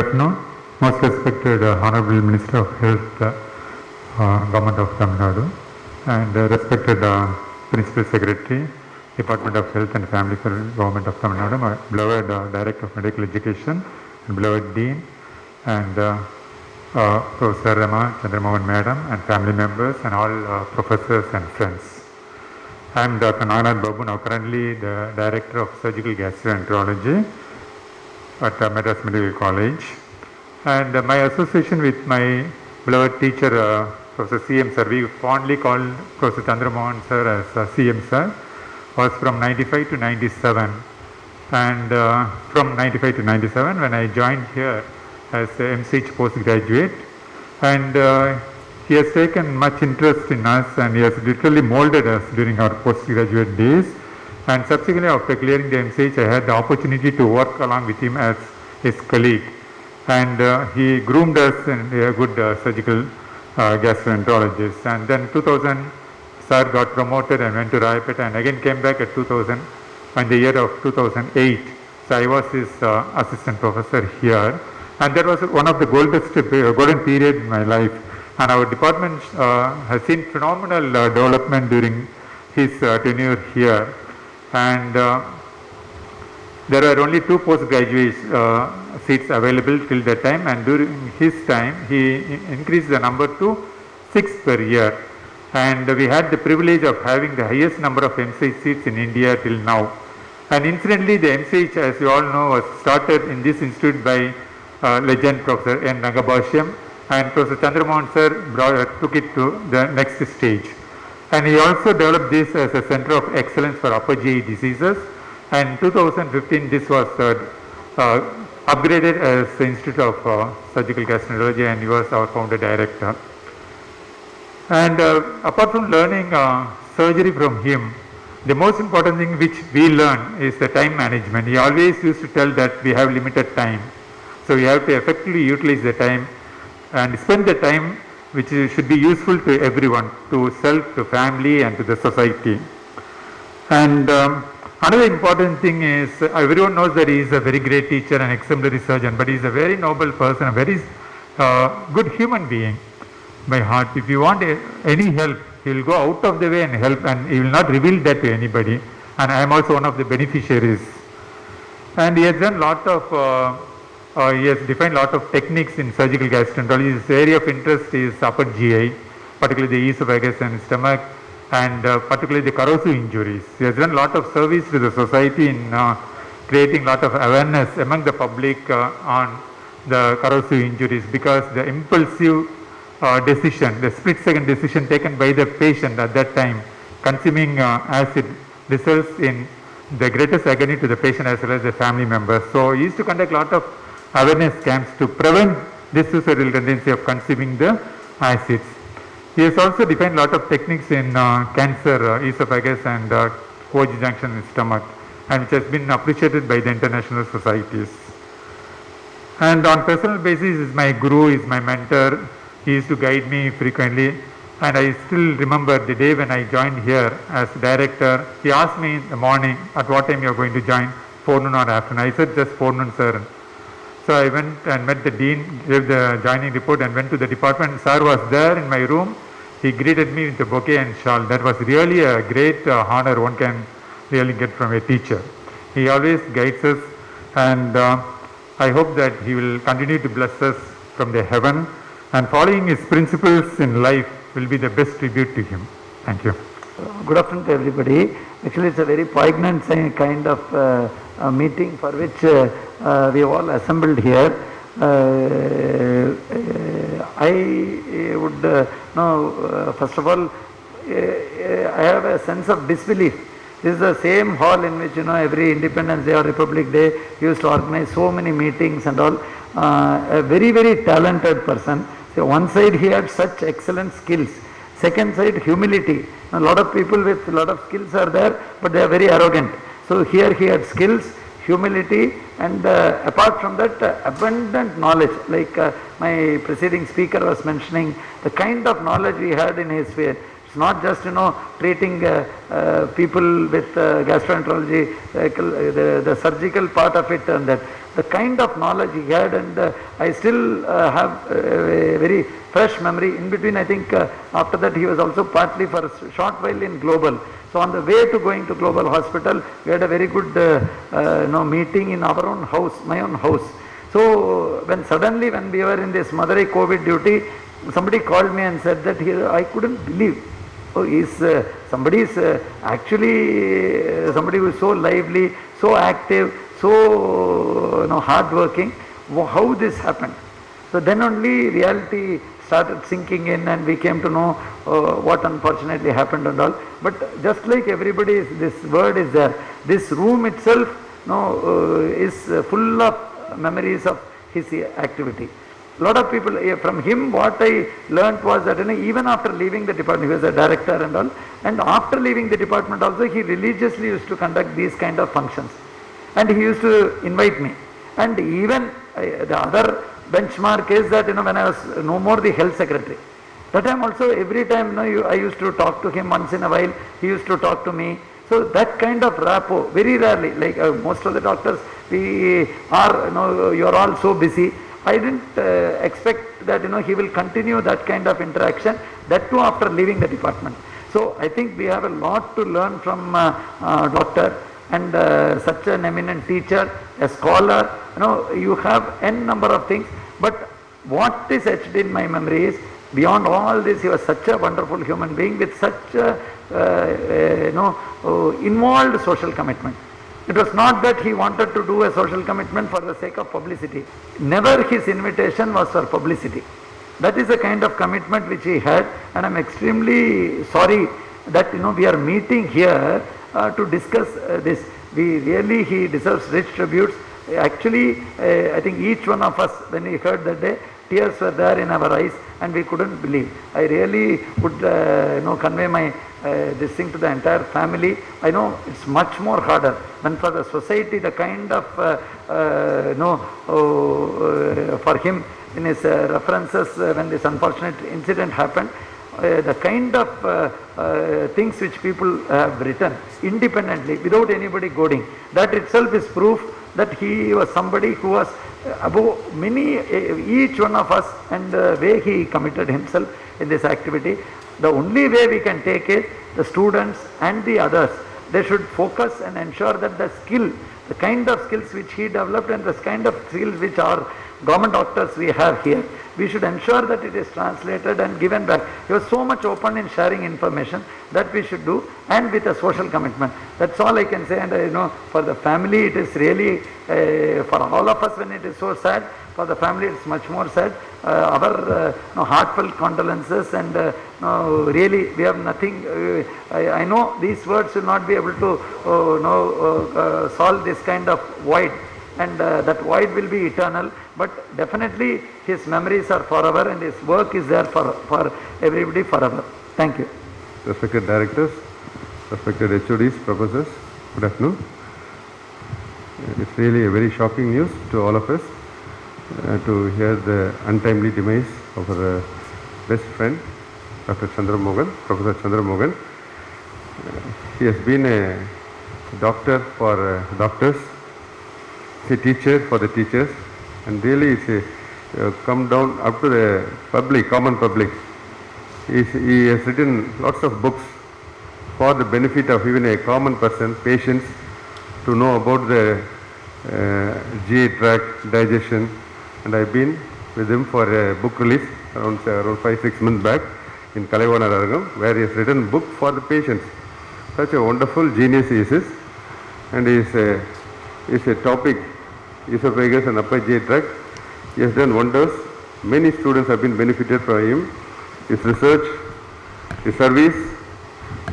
afternoon, most respected Honorable Minister of Health, Government of Tamil Nadu, and respected Principal Secretary, Department of Health and Family Services, Government of Tamil Nadu, my beloved Director of Medical Education, and beloved Dean, and Professor Rama Chandramohan Madam, and family members, and all professors and friends. I am Dr. Naganath Babu, now currently the Director of Surgical Gastroenterology at Madras Medical College. And my association with my beloved teacher, Professor C.M. Sir, we fondly called Professor Chandramohan Sir as C.M. Sir, was from 95 to 97. And from 95 to 97, when I joined here as a MCH postgraduate, and he has taken much interest in us, and he has literally molded us during our postgraduate days. And subsequently, after clearing the MCH, I had the opportunity to work along with him as his colleague. And he groomed us in a good surgical gastroenterologist. And then 2000, Sir got promoted and went to Rayapet, and again came back at 2000, in the year of 2008. So I was his assistant professor here. And that was one of the golden period in my life. And our department has seen phenomenal development during his tenure here. And there were only 2 postgraduate seats available till that time, and during his time he increased the number to 6 per year. And we had the privilege of having the highest number of MCH seats in India till now. And incidentally, the MCH, as you all know, was started in this institute by legend Professor N. Rangabhashyam, and Professor Chandramohan Sir took it to the next stage. And he also developed this as a center of excellence for upper GI diseases. And in 2015, this was upgraded as the Institute of Surgical Gastroenterology, and he was our founder director. And apart from learning surgery from him, the most important thing which we learn is the time management. He always used to tell that we have limited time. So we have to effectively utilize the time and spend the time which should be useful to everyone, to self, to family, and to the society. And another important thing is, everyone knows that he is a very great teacher and exemplary surgeon, but he is a very noble person, a very good human being by heart. If you want any help, he will go out of the way and help, and he will not reveal that to anybody. And I am also one of the beneficiaries. And he has done lot of he has defined a lot of techniques in surgical gastroenterology. His area of interest is upper GI, particularly the esophagus and stomach, and particularly the corrosive injuries. He has done a lot of service to the society in creating a lot of awareness among the public on the corrosive injuries, because the impulsive decision, the split-second decision taken by the patient at that time, consuming acid, results in the greatest agony to the patient as well as the family members. So he used to conduct a lot of awareness camps to prevent this suicidal tendency of consuming the acids. He has also defined a lot of techniques in cancer, esophagus, and Koji junction in stomach, and which has been appreciated by the international societies. And on personal basis, is my guru, is my mentor. He used to guide me frequently, and I still remember the day when I joined here as director. He asked me in the morning at what time you are going to join, forenoon or afternoon. I said just forenoon, sir. So I went and met the dean, gave the joining report, and went to the department. Sir was there in my room. He greeted me with a bouquet and shawl. That was really a great honor one can really get from a teacher. He always guides us, and I hope that he will continue to bless us from the heaven, and following his principles in life will be the best tribute to him. Thank you. Good afternoon to everybody. Actually, it's a very poignant kind of meeting for which we all assembled here. I would know, first of all, I have a sense of disbelief. This is the same hall in which, every Independence Day or Republic Day used to organize so many meetings and all. A very, very talented person. So one side he had such excellent skills. Second side, humility. A lot of people with a lot of skills are there, but they are very arrogant. So here he had skills, humility, and apart from that, abundant knowledge. Like my preceding speaker was mentioning, the kind of knowledge we had in his sphere. It's not just, treating people with gastroenterology, the surgical part of it, and that the kind of knowledge he had, and I still have a very fresh memory. In between, I think after that he was also partly for a short while in Global. So on the way to going to Global Hospital, we had a very good meeting in our own house, my own house. So when suddenly when we were in this Madurai COVID duty, somebody called me and said that I couldn't believe. Oh, somebody is actually somebody who is so lively, so active, so hard-working. How this happened? So then only reality started sinking in, and we came to know what unfortunately happened and all. But just like everybody, this word is there. This room itself is full of memories of his activity. A lot of people, from him what I learnt was that even after leaving the department, he was a director and all, and after leaving the department also he religiously used to conduct these kind of functions. And he used to invite me. And even the other benchmark is that when I was no more the health secretary, that time also every time I used to talk to him once in a while, he used to talk to me. So that kind of rapport, very rarely, like most of the doctors, we are, you are all so busy. I didn't expect that he will continue that kind of interaction, that too after leaving the department. So I think we have a lot to learn from doctor, and such an eminent teacher, a scholar. You have n number of things, but what is etched in my memory is, beyond all this, he was such a wonderful human being with such a involved social commitment. It was not that he wanted to do a social commitment for the sake of publicity. Never his invitation was for publicity. That is the kind of commitment which he had, and I am extremely sorry that we are meeting here to discuss this. He deserves rich tributes. Actually, I think each one of us, when we heard that day, tears were there in our eyes, and we couldn't believe. I really would convey my this thing to the entire family. I know it's much more harder than for the society, the kind of for him in his references when this unfortunate incident happened, the kind of things which people have written independently without anybody goading, that itself is proof that he was somebody who was above each one of us, and the way he committed himself in this activity. The only way we can take it, the students and the others, they should focus and ensure that the skill, the kind of skills which he developed and the kind of skills which our government doctors we have here, we should ensure that it is translated and given back. He was so much open in sharing information, that we should do, and with a social commitment. That's all I can say. And for the family it is really, for all of us when it is so sad, for the family it's much more sad. Our heartfelt condolences, and really we have nothing. I know these words will not be able to solve this kind of void, and that void will be eternal, but definitely his memories are forever, and his work is there for everybody forever. Thank you. Respected directors, respected HODs, professors, good afternoon. It's really a very shocking news to all of us to hear the untimely demise of our best friend, Dr. Chandramogan, Professor Chandramogan. He has been a doctor for doctors, a teacher for the teachers, and really it's come down up to the public, common public. He has written lots of books for the benefit of even a common person, patients, to know about the GI tract, digestion, and I've been with him for a book release around 5-6 months back in Kalaivana Aragam, where he has written a book for the patients. Such a wonderful genius he is, and he is a topic, esophagus and upper GI tract. He has done wonders. Many students have been benefited from him. His research, his service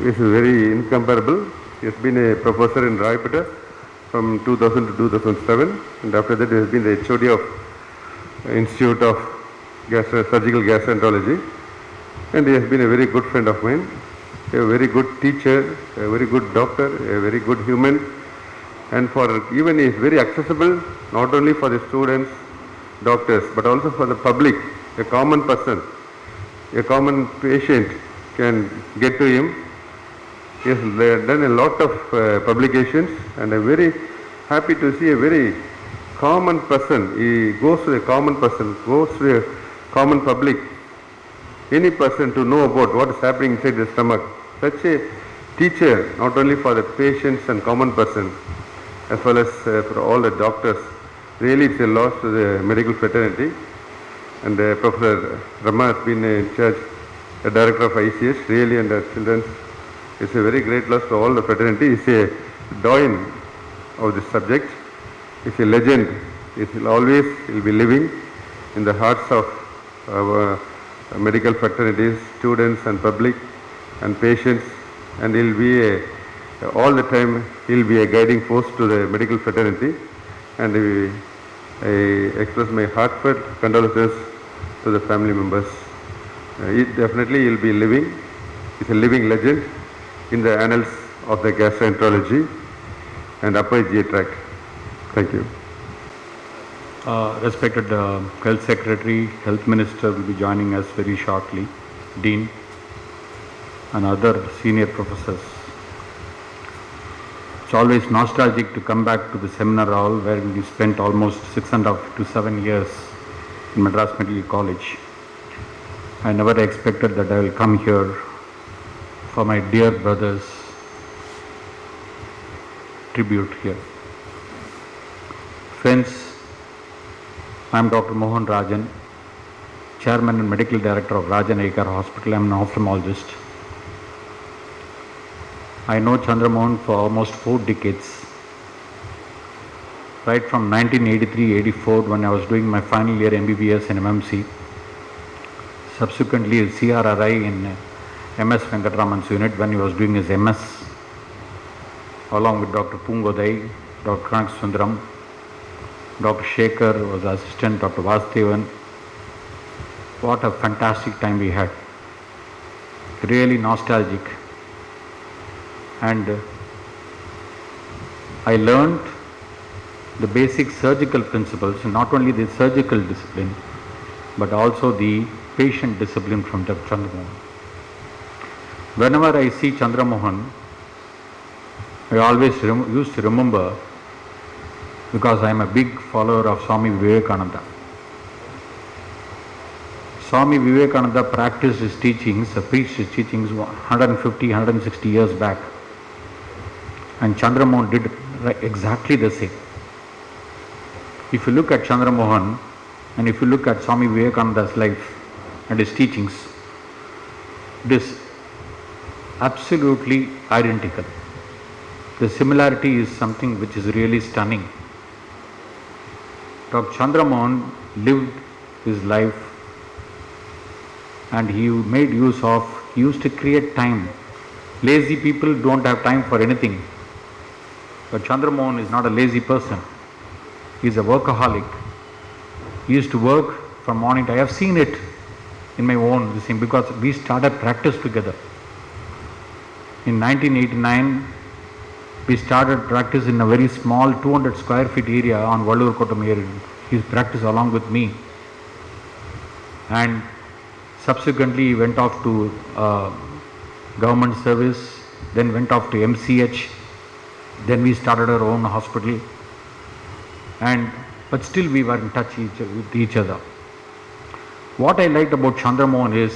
is very incomparable. He has been a professor in Raipeta from 2000 to 2007, and after that he has been the HOD of Institute of Surgical Gastroenterology, and he has been a very good friend of mine, a very good teacher, a very good doctor, a very good human, and even he is very accessible, not only for the students, doctors, but also for the public, a common person, a common patient. can get to him. He has done a lot of publications, and I'm very happy to see a very common person. He goes to a common person, goes to a common public, any person to know about what is happening inside the stomach. Such a teacher, not only for the patients and common person, as well as for all the doctors. Really, it's a loss to the medical fraternity. And Professor Rama has been in charge, the director of ICS, really, and the children's. It's a very great loss to all the fraternity. He's a doyen of this subject. He's a legend. He will be living in the hearts of our medical fraternities, students and public and patients, and he'll be all the time he'll be a guiding force to the medical fraternity. And I express my heartfelt condolences to the family members. Definitely he'll be living. He's a living legend in the annals of the gastroenterology and upper GI tract. Thank you. Respected Health Secretary, Health Minister will be joining us very shortly, Dean and other senior professors. It's always nostalgic to come back to the seminar hall where we spent almost 6.5 to 7 years in Madras Medical College. I never expected that I will come here for my dear brother's tribute here. Friends, I am Dr. Mohan Rajan, Chairman and Medical Director of Rajan Aikar Hospital. I am an ophthalmologist. I know Chandra Mohan for almost 4 decades. Right from 1983-84 when I was doing my final year MBBS in MMC. Subsequently CRRI in MS Venkatraman's unit when he was doing his MS. Along with Dr. Pungodai, Dr. Kanak Sundaram, Dr. Shekhar was assistant, Dr. Vasudevan. What a fantastic time we had. Really nostalgic. And I learned the basic surgical principles, not only the surgical discipline, but also the patient discipline from Dr. Chandra Mohan. Whenever I see Chandra Mohan, I always used to remember, because I am a big follower of Swami Vivekananda. Swami Vivekananda practiced his teachings, preached his teachings 150, 160 years back. And Chandra Mohan did exactly the same. If you look at Chandra Mohan and if you look at Swami Vivekananda's life and his teachings, it is absolutely identical. The similarity is something which is really stunning. Dr. Chandra Mohan lived his life and he made use of, he used to create time. Lazy people don't have time for anything. But Chandra Mohan is not a lazy person. He is a workaholic. He used to work from morning to, I have seen it in my own thing because we started practice together. In 1989, we started practice in a very small 200 square feet area on Vallur Kottam area. He practiced along with me. And subsequently he went off to government service, then went off to MCH, then we started our own hospital. But still we were in touch with each other. What I liked about Chandra Mohan is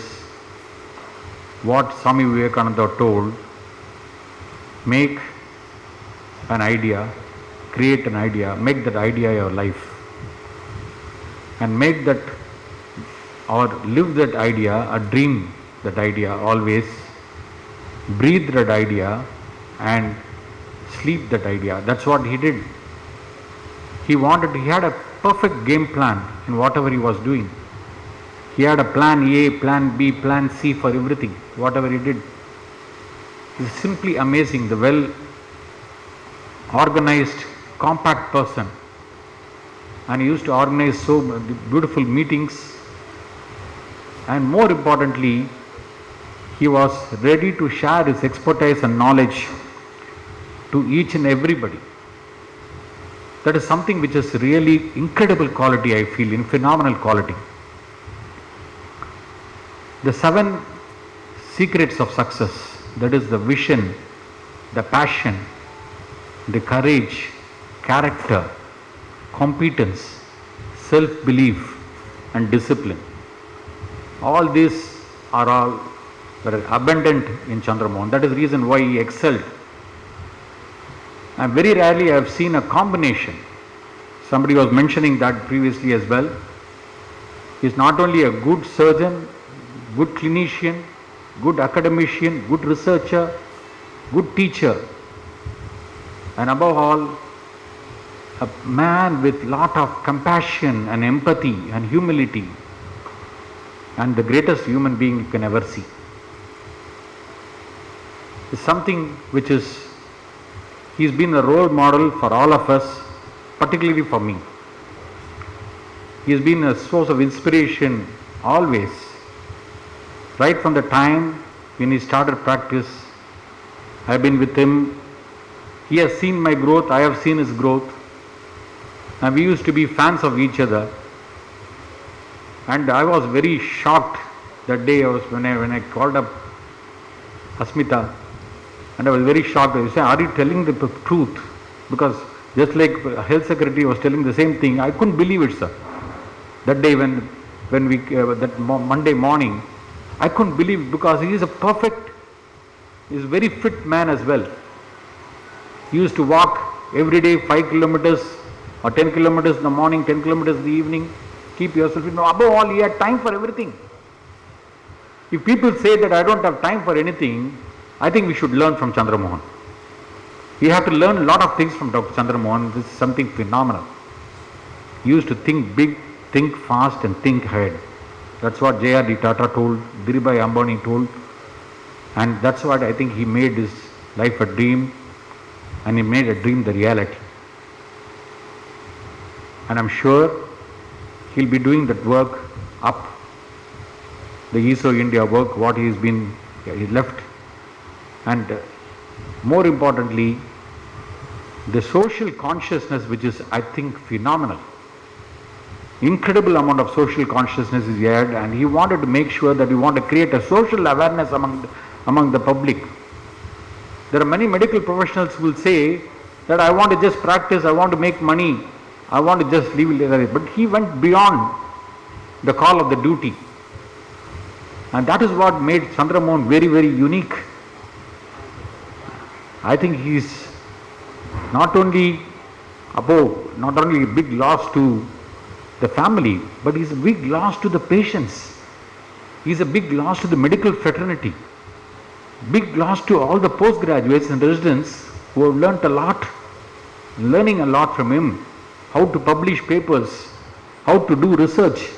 what Swami Vivekananda told, make an idea, create an idea, make that idea your life. And make that or live that idea or dream that idea always, breathe that idea and sleep that idea. That's what he did. He had a perfect game plan in whatever he was doing. He had a plan A, plan B, plan C for everything, whatever he did. It's simply amazing, the well organized, compact person. And he used to organize so beautiful meetings. And more importantly, he was ready to share his expertise and knowledge to each and everybody. That is something which is really incredible quality, I feel, in phenomenal quality. The 7 secrets of success. That is the vision, the passion, the courage, character, competence, self-belief and discipline. All these are all very abundant in Chandramohan. That is the reason why he excelled. And very rarely I have seen a combination. Somebody was mentioning that previously as well. He is not only a good surgeon, good clinician, good academician, good researcher, good teacher, and above all, a man with lot of compassion and empathy and humility, and the greatest human being you can ever see. It's something which is, he's been a role model for all of us, particularly for me. He's been a source of inspiration always. Right from the time when he started practice, I've been with him. He has seen my growth, I have seen his growth. And we used to be fans of each other. And I was very shocked that day when I called up Asmita, and I was very shocked. I said, "Are you telling the truth?" Because just like health secretary was telling the same thing, I couldn't believe it, sir. That day when we Monday morning, I couldn't believe it, because he is a perfect, he is a very fit man as well. He used to walk every day 5 kilometers or 10 kilometers in the morning, 10 kilometers in the evening. Keep yourself fit. Above all, he had time for everything. If people say that I don't have time for anything, I think we should learn from Chandramohan. We have to learn a lot of things from Dr. Chandramohan. This is something phenomenal. He used to think big, think fast and think ahead. That's what J.R.D. Tata told, Dhirubhai Ambani told, and that's what I think he made his life a dream, and he made a dream the reality. And I'm sure he'll be doing that work up, the ESO India work, what he left. And more importantly, the social consciousness, which is, I think, phenomenal. Incredible amount of social consciousness is had, and he wanted to make sure that we want to create a social awareness among the public. There are many medical professionals who will say that I want to just practice, I want to make money, I want to just live like that. But he went beyond the call of the duty. And that is what made Chandramohan very, very unique. I think he is not only a big loss to the family, but he is a big loss to the patients. He is a big loss to the medical fraternity. Big loss to all the postgraduates and residents who have learning a lot from him, how to publish papers, how to do research.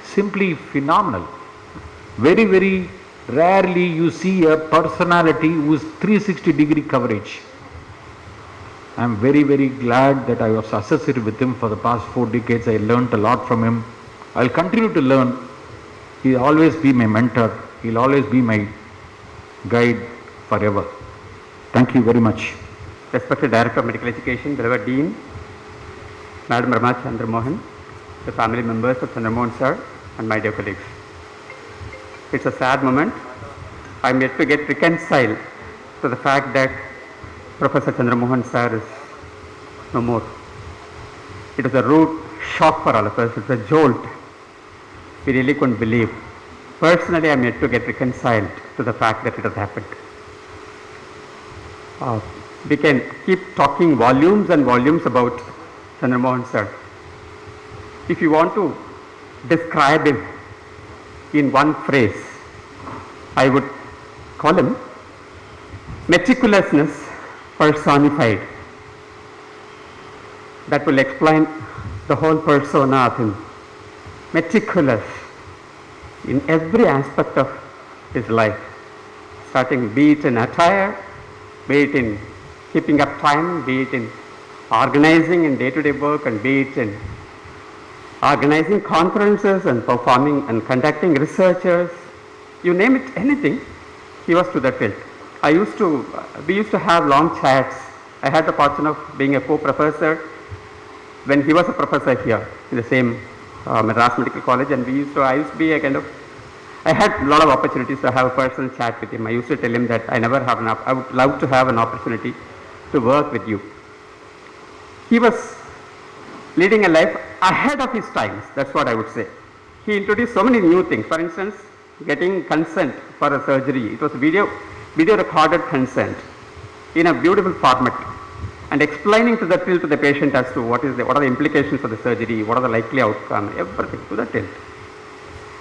Simply phenomenal. Very, very rarely you see a personality who is 360-degree coverage. I am very, very glad that I was associated with him for the past 4 decades. I learned a lot from him. I will continue to learn. He will always be my mentor. He will always be my guide forever. Thank you very much. Respected Director of Medical Education, beloved Dean, Madam Rama Chandramohan, the family members of Chandramohan sir, and my dear colleagues. It's a sad moment. I'm yet to get reconciled to the fact that Professor Chandramohan sir is no more. It is a rude shock for all of us. It's a jolt. We really couldn't believe. Personally, I'm yet to get reconciled to the fact that it has happened. We can keep talking volumes and volumes about Chandramohan sir. If you want to describe him in one phrase, I would call him meticulousness personified. That will explain the whole persona of him. Meticulous in every aspect of his life, starting be it in attire, be it in keeping up time, be it in organizing in day-to-day work, and be it in organizing conferences and performing and conducting researchers, you name it, anything, he was to that field. We used to have long chats. I had the fortune of being a co-professor when he was a professor here in the same Madras Medical College, and I used to be a kind of I had a lot of opportunities to have a personal chat with him. I used to tell him that I would love to have an opportunity to work with you. He was leading a life ahead of his times, that's what I would say. He introduced so many new things. For instance, getting consent for a surgery. It was video recorded consent in a beautiful format, and explaining to the patient as to what are the implications of the surgery, what are the likely outcome, everything to the tilt.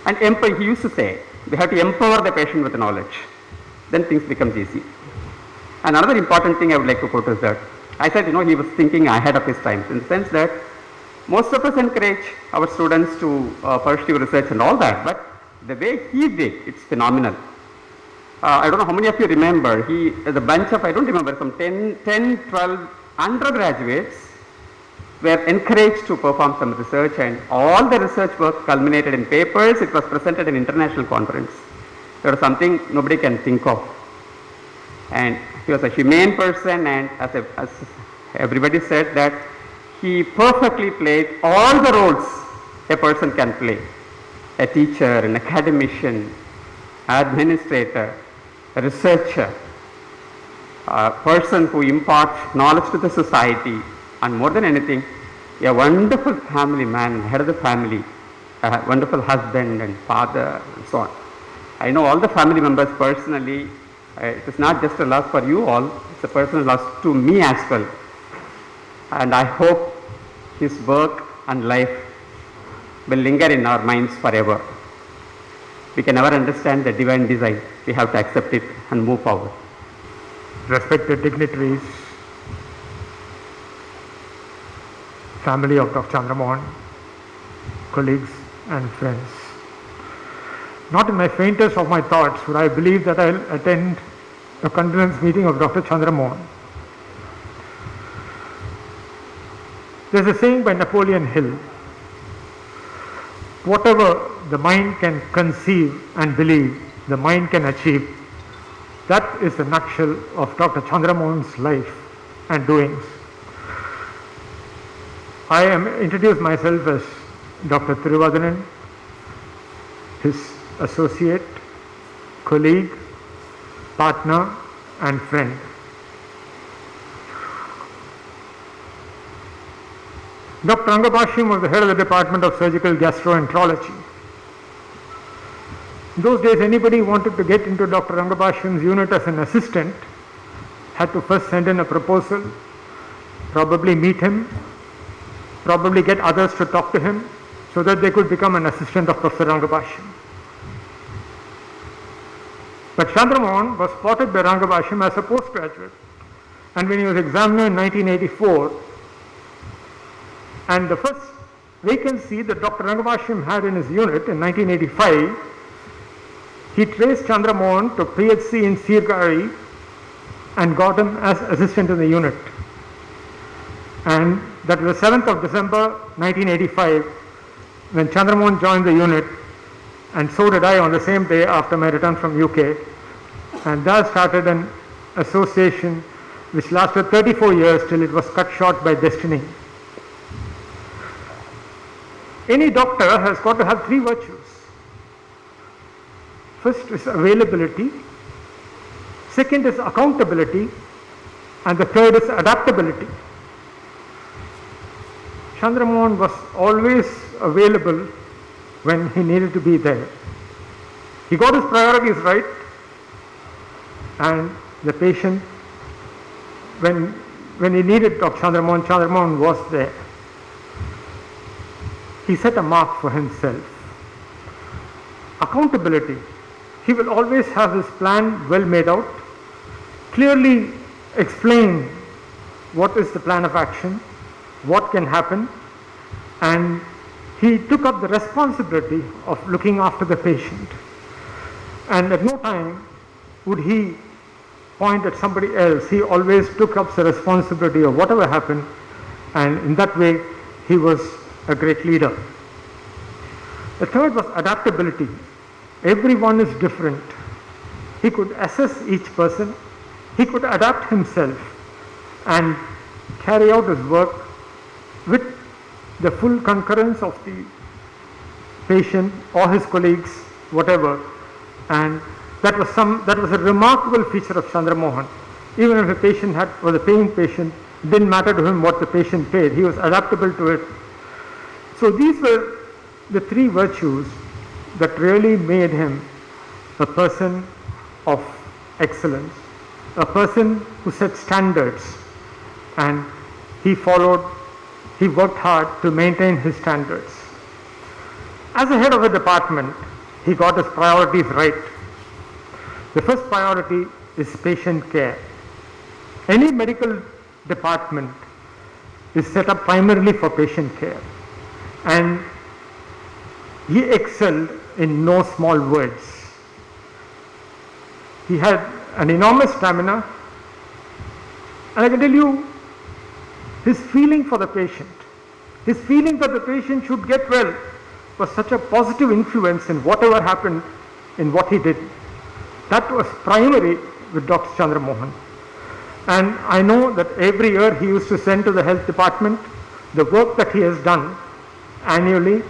And he used to say, we have to empower the patient with knowledge. Then things becomes easy. And another important thing I would like to quote is that, I said, he was thinking ahead of his times, in the sense that most of us encourage our students to pursue research and all that, but the way he did, it's phenomenal. I don't know how many of you remember, the bunch of, I don't remember, some 10, 12 undergraduates were encouraged to perform some research, and all the research work culminated in papers. It was presented in international conference. There was something nobody can think of. And he was a humane person, and as everybody said, that he perfectly played all the roles a person can play. A teacher, an academician, administrator, a researcher, a person who imparts knowledge to the society, and more than anything, a wonderful family man, head of the family, a wonderful husband and father, and so on. I know all the family members personally. It is not just a loss for you all, it's a personal loss to me as well. And I hope his work and life will linger in our minds forever. We can never understand the divine design. We have to accept it and move forward. Respected dignitaries, family of Dr. Chandramohan, colleagues and friends. Not in my faintest of my thoughts would I believe that I'll attend a condolence meeting of Dr. Chandramohan. There's a saying by Napoleon Hill, whatever the mind can conceive and believe, the mind can achieve. That is the nutshell of Dr. Chandramohan's life and doings. I am introduced myself as Dr. Thiruvadanan, his associate, colleague, partner and friend. Dr. Rangabhashyam was the head of the Department of Surgical Gastroenterology. In those days, anybody who wanted to get into Dr. Rangabhashyam's unit as an assistant had to first send in a proposal, probably meet him, probably get others to talk to him so that they could become an assistant of Professor Rangabhashyam. But Chandramohan was spotted by Rangabhashyam as a postgraduate, and when he was examiner in 1984, and the first vacancy that Dr. Rangabhashyam had in his unit in 1985, he traced Chandramohan to PHC in Sirgari and got him as assistant in the unit. And that was the 7th of December 1985 when Chandramohan joined the unit, and so did I on the same day after my return from UK. And that started an association which lasted 34 years till it was cut short by destiny. Any doctor has got to have three virtues. First is availability, second is accountability, and the third is adaptability. Chandramohan was always available when he needed to be there. He got his priorities right, and the patient, when he needed Dr. Chandramohan, Chandramohan was there. He set a mark for himself. Accountability. He will always have his plan well made out, clearly explain what is the plan of action, what can happen, and he took up the responsibility of looking after the patient. And at no time would he point at somebody else. He always took up the responsibility of whatever happened, and in that way he was a great leader. The third was adaptability. Everyone is different. He could assess each person, he could adapt himself and carry out his work with the full concurrence of the patient or his colleagues whatever. And that was a remarkable feature of Chandra Mohan. Even if a patient was a paying patient, it didn't matter to him what the patient paid. He was adaptable to it. So these were the three virtues that really made him a person of excellence, a person who set standards, and he worked hard to maintain his standards. As a head of a department, he got his priorities right. The first priority is patient care. Any medical department is set up primarily for patient care, and he excelled in no small words. He had an enormous stamina, and I can tell you, his feeling for the patient, his feeling that the patient should get well was such a positive influence in whatever happened in what he did. That was primary with Dr. Chandra Mohan. And I know that every year he used to send to the health department the work that he has done annually,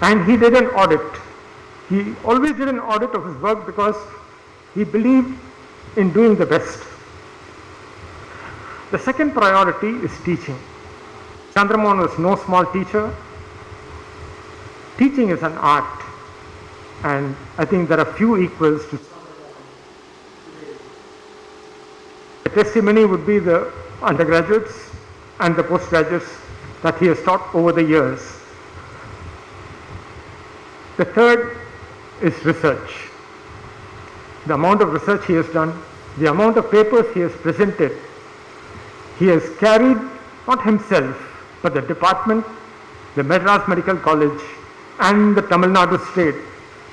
and he did an audit. He always did an audit of his work because he believed in doing the best. The second priority is teaching. Chandra Mohan was no small teacher. Teaching is an art, and I think there are few equals to. The testimony would be the undergraduates and the postgraduates that he has taught over the years. The third is research. The amount of research he has done, the amount of papers he has presented, he has carried not himself but the department, the Madras Medical College and the Tamil Nadu state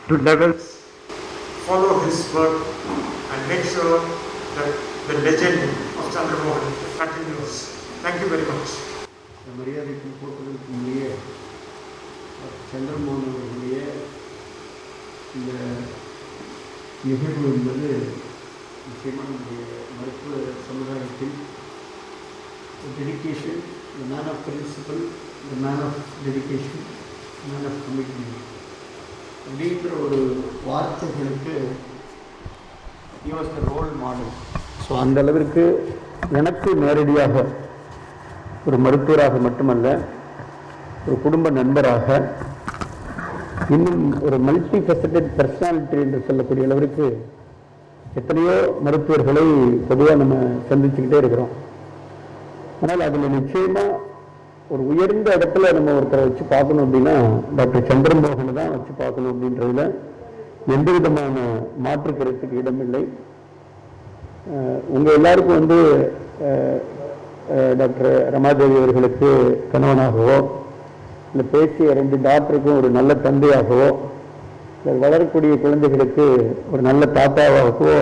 to levels. Follow his work and make sure that the legend of Chandra Mohan continues. Thank you very much. மரியாதைக்கு போட்டதற்கு முன்னே சந்திரமோகன் அவர்களுடைய இந்த நிகழ்வு என்பது நிச்சயமாக நம்முடைய மருத்துவ சமுதாயத்தில் dedication, the man of principle, the man of dedication, man of commitment அப்படின்ற ஒரு வார்த்தைகளுக்கு he was the role model. So அந்த அளவிற்கு எனக்கு நேரடியாக ஒரு மருத்துவராக மட்டுமல்ல, ஒரு குடும்ப நண்பராக, இன்னும் ஒரு மல்டி ஃபெசட்டட் பர்சனாலிட்டி என்று சொல்லக்கூடிய அளவிற்கு எத்தனையோ மருத்துவர்களை பொதுவாக நம்ம சந்திச்சுக்கிட்டே இருக்கிறோம். ஆனால் அதில் நிச்சயமாக ஒரு உயர்ந்த இடத்துல நம்ம ஒருத்தரை வச்சு பார்க்கணும் அப்படின்னா டாக்டர் சந்திரமோகனை தான் வச்சு பார்க்கணும் அப்படின்றதுல எந்த விதமான மாற்று கருத்துக்கு இடமில்லை. உங்கள் எல்லாருக்கும் வந்து டாக்டர் ரமாதேவி அவர்களுக்கு கணவனாகவோ, இல்லை பேசிய 2 டாக்டருக்கும் ஒரு நல்ல தந்தையாகவோ, இல்லை வளரக்கூடிய குழந்தைகளுக்கு ஒரு நல்ல தாத்தாவாகவோ,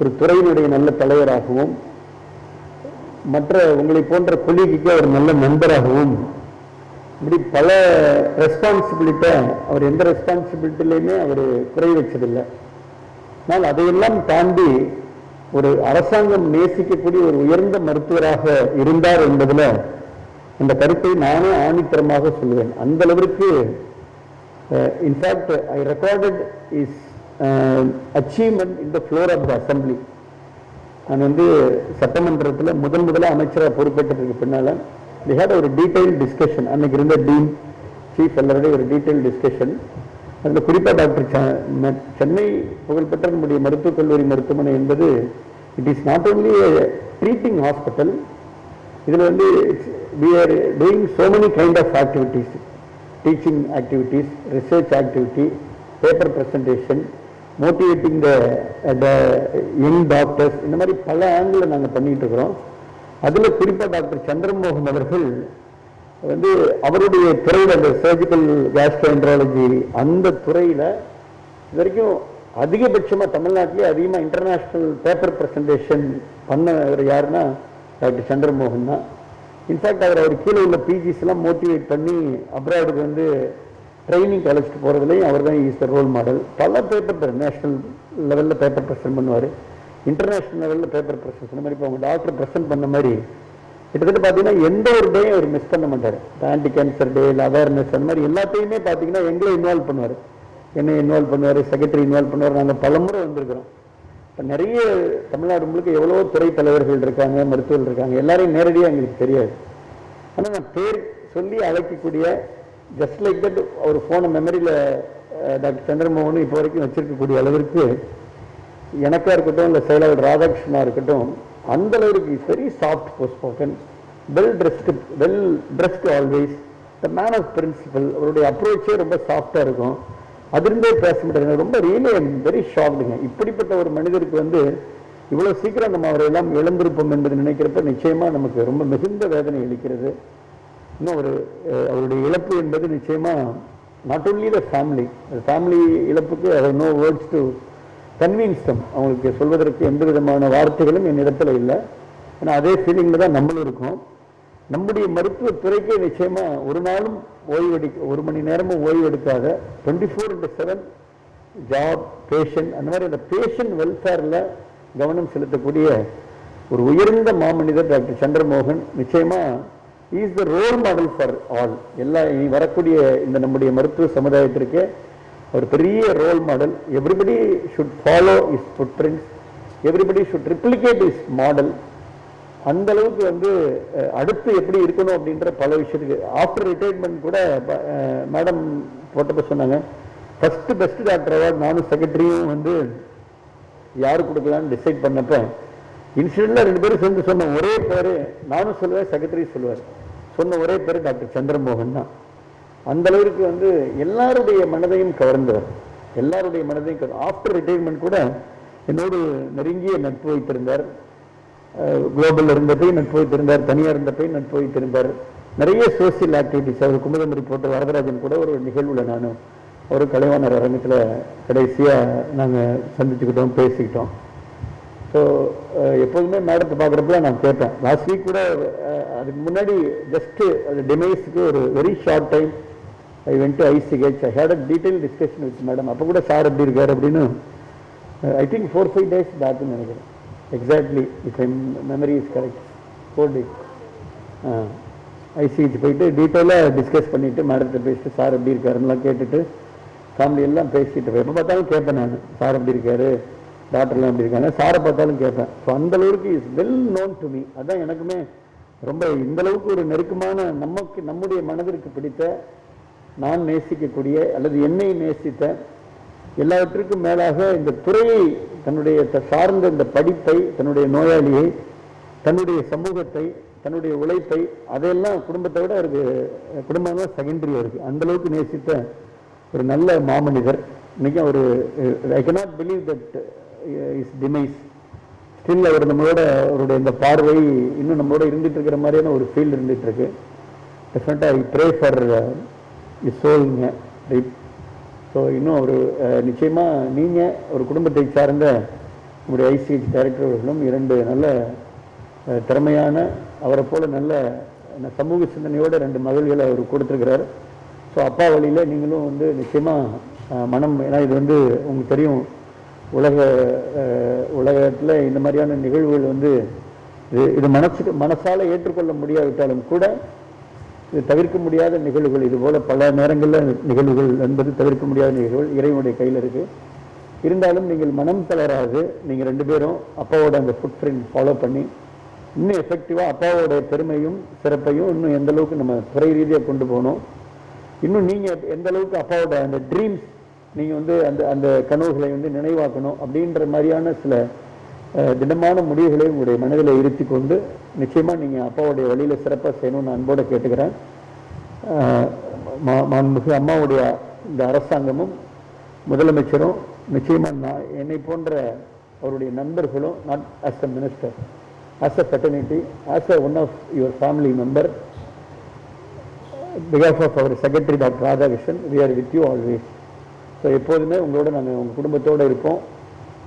ஒரு துறையினுடைய நல்ல தலைவராகவும், மற்ற உங்களை போன்ற கொள்கைக்கு ஒரு நல்ல நண்பராகவும், இப்படி பல ரெஸ்பான்சிபிலிட்டை அவர் எந்த ரெஸ்பான்சிபிலிட்டிலையுமே அவர் குறை வச்சதில்லை. ஆனால் அதையெல்லாம் தாண்டி ஒரு அரசாங்கம் நேசிக்கக்கூடிய ஒரு உயர்ந்த மருத்துவராக இருந்தார் என்பதில் அந்த கருத்தை நானே ஆணித்தரமாக சொல்லுவேன். அந்த அளவிற்கு in fact I recorded his achievement in the floor of the assembly. நான் வந்து சட்டமன்றத்தில் முதலாக அமைச்சராக பொறுப்பேற்றதுக்கு பின்னால் they had ஒரு டீட்டெயில் டிஸ்கஷன், அன்னைக்கு இருந்த டீன் சீஃப் எல்லாருடைய ஒரு டீட்டெயில் டிஸ்கஷன். அதில் குறிப்பாக டாக்டர் சென்னை புகழ்பெற்ற நம்முடைய மருத்துவக் கல்லூரி மருத்துவமனை என்பது it is not only treating hospital, இதில் வந்து we are doing so many kind of activities, teaching activities, research activity, paper presentation, motivating the young doctors, இந்த மாதிரி பல ஆங்கிளில் நாங்கள் பண்ணிகிட்டு இருக்கிறோம். அதில் குறிப்பாக டாக்டர் சந்திரமோகன் அவர்கள் வந்து அவருடைய துறையில் அந்த சர்ஜிக்கல் கேஸ்ட்ரோஎன்ட்ராலஜி அந்த துறையில் இது வரைக்கும் அதிகபட்சமாக தமிழ்நாட்டிலே அதிகமாக இன்டர்நேஷ்னல் பேப்பர் ப்ரெசன்டேஷன் பண்ணவர் யாருன்னா டாக்டர் சந்திரமோகன் தான். இன்ஃபேக்ட் அவர் கீழே உள்ள பிஜிஸ்லாம் மோட்டிவேட் பண்ணி அப்ராடுக்கு வந்து ட்ரைனிங் அழைச்சிட்டு போகிறதுலையும் அவர் தான் இஸ் த ரோல் மாடல். பல பேப்பர் நேஷ்னல் லெவலில் பேப்பர் ப்ரெசென்ட் பண்ணுவார், இன்டர்நேஷ்னல் லெவலில் பேப்பர் ப்ரெசன்ட் இந்த மாதிரி. இப்போ அவங்க டாக்டர் ப்ரெசென்ட் பண்ண மாதிரி கிட்டத்தட்ட பார்த்தீங்கன்னா எந்த ஒரு டேயும் அவர் மிஸ் பண்ண மாட்டார். ஆன்டி கேன்சர் டே, இல்லை அவேர்னஸ், அந்த மாதிரி எல்லாத்தையுமே பார்த்தீங்கன்னா எங்களை இன்வால்வ் பண்ணுவார். என்னை இன்வால்வ் பண்ணுவார், செக்ரட்டரி இன்வால்வ் பண்ணுவார். நாங்கள் பலமுறை வந்திருக்கிறோம். இப்போ நிறைய தமிழ்நாடு முழுக்க எவ்வளோ துறை தலைவர்கள் இருக்காங்க, மருத்துவர்கள் இருக்காங்க, எல்லாரையும் நேரடியாக எங்களுக்கு தெரியாது. ஆனால் நான் பேர் சொல்லி அழைக்கக்கூடிய ஜஸ்ட் லைக் தட் ஒரு ஃபோனை மெமரியில் டாக்டர் சந்திரமோகன் இப்போ வரைக்கும் வச்சிருக்கக்கூடிய அளவிற்கு எனக்காக இருக்கட்டும், இல்லை செயலாளர் ராதாகிருஷ்ணனாக இருக்கட்டும், அந்த அளவுக்கு இஸ் வெரி சாஃப்ட் போஸ்ட்போக்கன், well dressed always, the man of principle. அவருடைய அப்ரோச்சே ரொம்ப சாஃப்டாக இருக்கும். அதிலிருந்தே பேச முடியாது. ரொம்ப ரியலி வெரி ஷாக்டுங்க. இப்படிப்பட்ட ஒரு மனிதருக்கு வந்து இவ்வளோ சீக்கிரம் நம்ம அவரை எல்லாம் இழந்திருப்போம் என்பது நினைக்கிறப்ப நிச்சயமாக நமக்கு ரொம்ப மிகுந்த வேதனை அளிக்கிறது. இன்னும் ஒரு அவருடைய இழப்பு என்பது நிச்சயமாக நாட் ஓன்லி த ஃபேமிலி இழப்புக்கு no words to convince them. அவங்களுக்கு சொல்வதற்கு எந்த விதமான வார்த்தைகளும் என் இடத்துல இல்லை. ஏன்னா அதே ஃபீலிங்கில் தான் நம்மளும் இருக்கோம். நம்முடைய மருத்துவத்துறைக்கே நிச்சயமாக ஒரு நாளும் ஒரு மணி நேரமும் ஓய்வு எடுக்காத 24/7 ஜாப், பேஷண்ட், அந்த மாதிரி அந்த பேஷண்ட் வெல்ஃபேரில் கவனம் செலுத்தக்கூடிய ஒரு உயர்ந்த மாமனிதர் டாக்டர் சந்திரமோகன். நிச்சயமாக is the role model for all. வரக்கூடிய இந்த நம்முடைய மருத்துவ சமுதாயத்திற்கு ஒரு பெரிய role model. Everybody should follow his footprints, everybody should replicate his model. அந்த அளவுக்கு வந்து அடுத்து எப்படி இருக்கணும் அப்படின்ற பல விஷயத்துக்கு ஆஃப்டர் ரிட்டையர்மெண்ட் கூட மேடம் போட்டப்ப சொன்னாங்க, ஃபர்ஸ்ட் பெஸ்ட் டாக்டர் அவார்டு நானும் செக்ரட்டரியும் வந்து யாரு கொடுக்கலான்னு டிசைட் பண்ணப்ப இன்சிடென்ட்ல 2 பேரும் சேர்ந்து சொன்ன ஒரே பேரு, நானும் சொல்லுவேன், செக்ரட்டரி சொல்லுவார், சொன்ன ஒரே பேரு டாக்டர் சந்திரமோகன் தான். அந்த அளவுக்கு வந்து எல்லாருடைய மனதையும் கவர்ந்தவர், எல்லாருடைய மனதையும் ஆஃப்டர் ரிட்டையர்மெண்ட் கூட என்னோடு நெருங்கிய நட்பு வைத்திருந்தார். குளோபல் இருந்தப்பையும் நட்பு வைத்திருந்தார், தனியார் இருந்தப்பையும் நட்பு வைத்திருந்தார். நிறைய சோசியல் ஆக்டிவிட்டிஸ், அவர் குமுதம் ரிப்போர்ட்டர் வரதராஜன் கூட ஒரு நிகழ்வுல நானும் ஒரு கலைவாணர் அரங்கத்தில் கடைசியாக நாங்கள் சந்திச்சுக்கிட்டோம், பேசிக்கிட்டோம். ஸோ எப்போதுமே மேடத்தை பார்க்குறப்ப நான் கேட்பேன். லாஸ்ட் வீக் கூட அதுக்கு முன்னாடி ஜஸ்ட்டு அது டிமைஸுக்கு ஒரு very short time I went to ICH. I had a detail discussion with madam. அப்போ கூட சார் எப்படி இருக்கார் அப்படின்னு ஐ திங்க் 4-5 days பேக்குன்னு நினைக்கிறேன். Exactly if memory is correct 4 days ICH போயிட்டு டீட்டெயிலாக டிஸ்கஸ் பண்ணிவிட்டு மேடத்தை பேசிட்டு சார் எப்படி இருக்காருன்னெலாம் கேட்டுட்டு ஃபேமிலி எல்லாம் பேசிட்டு எப்போ பார்த்தாலும் கேட்பேன் நான், சார் எப்படி இருக்காரு, டாக்டர்லாம் எப்படி இருக்காங்க, சாரை பார்த்தாலும் கேட்பேன். ஸோ அந்த அளவுக்கு is well known to me. அதுதான் எனக்குமே ரொம்ப இந்த அளவுக்கு ஒரு நெருக்கமான நம்முடைய மனதிற்கு பிடித்த, நான் நேசிக்கக்கூடிய அல்லது என்னை நேசித்த, எல்லாவற்றிற்கும் மேலாக இந்த துறையை தன்னுடைய சார்ந்த இந்த படிப்பை, தன்னுடைய நோயாளியை, தன்னுடைய சமூகத்தை, தன்னுடைய உழைப்பை, அதையெல்லாம் குடும்பத்தை விட அவருக்கு குடும்பம் தான் செகண்டரியாக இருக்குது. அந்த அளவுக்கு நேசித்த ஒரு நல்ல மாமனிதர். இன்னைக்கு ஒரு I cannot believe that is demise. Still அவர் நம்மளோட அவருடைய இந்த பார்வை இன்னும் நம்மளோட இருந்துட்டு இருக்கிற மாதிரியான ஒரு ஃபீல் இருந்துட்டு இருக்கு. டெஃபினட்டாக ஐ ப்ரே ஃபார் இஸ் சோல்ங்க. ஸோ இன்னும் ஒரு நிச்சயமாக நீங்கள் ஒரு குடும்பத்தை சார்ந்த உங்களுடைய ஐசிஹெச் டைரக்டர் அவர்களும் 2 நல்ல திறமையான, அவரை போல நல்ல சமூக சிந்தனையோட 2 மகள்களை அவர் கொடுத்துருக்கிறார். ஸோ அப்பா வழியில் நீங்களும் வந்து நிச்சயமாக மனம், ஏன்னா இது வந்து உங்களுக்கு தெரியும், உலகத்தில் இந்த மாதிரியான நிகழ்வுகள் வந்து இது மனசால ஏற்றுக்கொள்ள முடியாவிட்டாலும் கூட இது தவிர்க்க முடியாத நிகழ்வுகள். இது போல பல நேரங்களில் நிகழ்வுகள் என்பது தவிர்க்க முடியாத நிகழ்வுகள் இறைவனுடைய கையில் இருக்கு. இருந்தாலும் நீங்கள் மனம் தளராது, நீங்கள் 2 பேரும் அப்பாவோட அந்த ஃபுட் பிரிண்ட் ஃபாலோ பண்ணி இன்னும் எஃபெக்டிவாக அப்பாவோட பெருமையும் சிறப்பையும் இன்னும் எந்த அளவுக்கு நம்ம துறை ரீதியாக கொண்டு போகணும், இன்னும் நீங்கள் எந்த அளவுக்கு அப்பாவோட அந்த ட்ரீம்ஸ் நீங்கள் வந்து அந்த கனவுகளை வந்து நினைவாக்கணும் அப்படின்ற மாதிரியான சில திடமான முடிவுகளை உங்களுடைய மனதில் இருத்தி கொண்டு நிச்சயமாக நீங்கள் அப்பாவுடைய வழியில் சிறப்பாக செய்யணும்னு அன்போடு கேட்டுக்கிறேன். மாண்புமிகு அம்மாவுடைய இந்த அரசாங்கமும் முதலமைச்சரும் நிச்சயமாக என்னை போன்ற அவருடைய நண்பர்களும், not as a minister, as a fraternity, as a one of your family member, because of our secretary doctor Radhakrishnan, we are with you always. So எப்போதுமே உங்களோட நாங்கள் உங்கள் குடும்பத்தோடு இருப்போம்,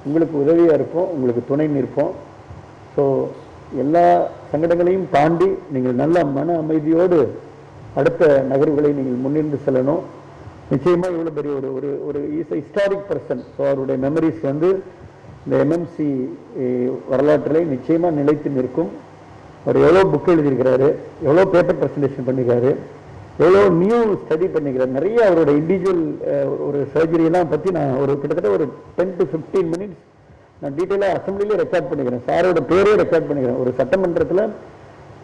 உங்களுக்கு உதவியாக இருப்போம், உங்களுக்கு துணை நிற்போம். ஸோ எல்லா சங்கடங்களையும் தாண்டி நீங்கள் நல்ல மன அமைதியோடு அடுத்த நகர்வுகளை நீங்கள் முன்னிருந்து செல்லணும். நிச்சயமாக இவ்வளோ பெரிய ஒரு ஹிஸ்டாரிக் பர்சன். ஸோ அவருடைய மெமரிஸ் வந்து இந்த எம்எம்சி வரலாற்றில் நிச்சயமாக நிலைத்து நிற்கும். அவர் எவ்வளோ புக் எழுதியிருக்கிறாரு, எவ்வளோ பேப்பர் ப்ரெசன்டேஷன் பண்ணியிருக்காரு, எவ்வளோ நியூ ஸ்டடி பண்ணிக்கிறேன். நிறைய அவரோட இண்டிவிஜுவல் ஒரு சர்ஜரியெல்லாம் பற்றி நான் ஒரு கிட்டத்தட்ட ஒரு 10 to 15 மினிட்ஸ் நான் டீட்டெயிலாக அசம்பிளிலே ரெக்கார்ட் பண்ணிக்கிறேன். சாரோட பேரே ரெக்கார்ட் பண்ணிக்கிறேன். ஒரு சட்டமன்றத்தில்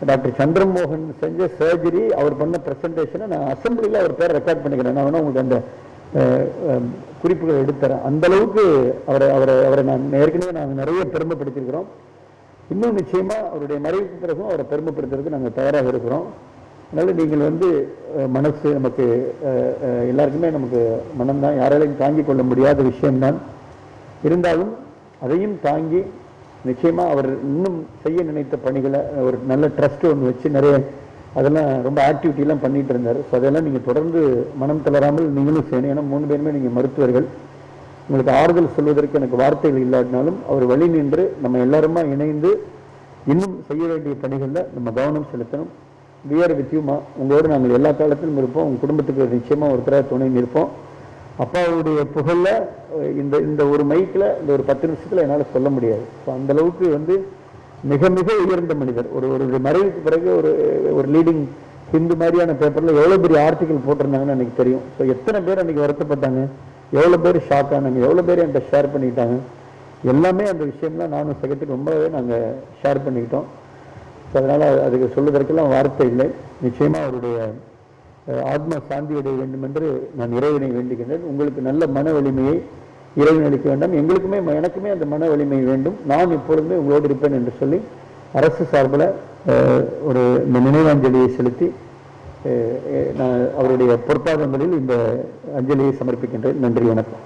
டாக்டர் சந்திரமோகன் செஞ்ச சர்ஜரி, அவர் பண்ண ப்ரெசன்டேஷனை நான் அசம்பிளியில் அவர் பேரை ரெக்கார்ட் பண்ணிக்கிறேன். நான் வேணா உங்களுக்கு அந்த குறிப்புகளை எடுத்துறேன். அந்த அளவுக்கு அவரை நான் ஏற்கனவே நாங்கள் நிறைய பெருமைப்படுத்தியிருக்கிறோம். இன்னும் நிச்சயமாக அவருடைய மறைவுக்கு பிறகும் அவரை பெருமைப்படுத்துறதுக்கு நாங்கள் தயாராக இருக்கிறோம். அதனால் நீங்கள் மனசு நமக்கு எல்லாருக்குமே நமக்கு மனம்தான், யாராலையும் தாங்கிக் கொள்ள முடியாத விஷயம்தான். இருந்தாலும் அதையும் தாங்கி நிச்சயமாக அவர் இன்னும் செய்ய நினைத்த பணிகளை ஒரு நல்ல ட்ரஸ்ட் ஒன்று வச்சு நிறைய அதெல்லாம் ரொம்ப ஆக்டிவிட்டிலாம் பண்ணிட்டு இருந்தார். ஸோ அதெல்லாம் நீங்கள் தொடர்ந்து மனம் தளராமல் நீங்களும் செய்யணும். ஏன்னா 3 பேருமே நீங்கள் மருத்துவர்கள். உங்களுக்கு ஆறுதல் சொல்வதற்கு எனக்கு வார்த்தைகள் இல்லாட்டினாலும் அவர் வழி நின்று நம்ம எல்லாருமா இணைந்து இன்னும் செய்ய வேண்டிய பணிகளில் நம்ம கவனம் செலுத்தணும். வியர் வித்யூமா, உங்களோடு நாங்கள் எல்லா காலத்திலும் இருப்போம். உங்கள் குடும்பத்துக்கு நிச்சயமாக ஒருத்தராக துணை நிற்போம். அப்பாவுடைய புகழில் இந்த ஒரு மைக்கில் இந்த ஒரு 10 நிமிஷத்தில் என்னால் சொல்ல முடியாது. ஸோ அந்தளவுக்கு மிக மிக உயர்ந்த மனிதர். ஒரு மறைவுக்கு பிறகு ஒரு லீடிங் ஹிந்து மாதிரியான பேப்பரில் எவ்வளோ பெரிய ஆர்டிக்கல் போட்டிருந்தாங்கன்னு எனக்கு தெரியும். ஸோ எத்தனை பேர் அன்றைக்கி வருத்தப்பட்டாங்க, எவ்வளோ பேர் ஷாக் ஆனாங்க, எவ்வளோ பேர் என்கிட்ட ஷேர் பண்ணிக்கிட்டாங்க. எல்லாமே அந்த விஷயம்லாம் நானும் சகத்துக்கு ரொம்பவே நாங்கள் ஷேர் பண்ணிக்கிட்டோம். ஸோ அதனால் அதுக்கு சொல்வதற்கெல்லாம் வார்த்தை இல்லை. நிச்சயமாக அவருடைய ஆத்மா சாந்தி அடைய வேண்டும் என்று நான் இறைவனை வேண்டுகின்றேன். உங்களுக்கு நல்ல மன வலிமையை இறைவன் அளிக்க வேண்டாம். எனக்குமே அந்த மன வலிமை வேண்டும். நான் இப்பொழுது உங்களோடு இருப்பேன் என்று சொல்லி அரசு சார்பில் இந்த நினைவாஞ்சலியை செலுத்தி நான் அவருடைய பொற்பாதங்களில் இந்த அஞ்சலியை சமர்ப்பிக்கின்றேன். நன்றி, வணக்கம்.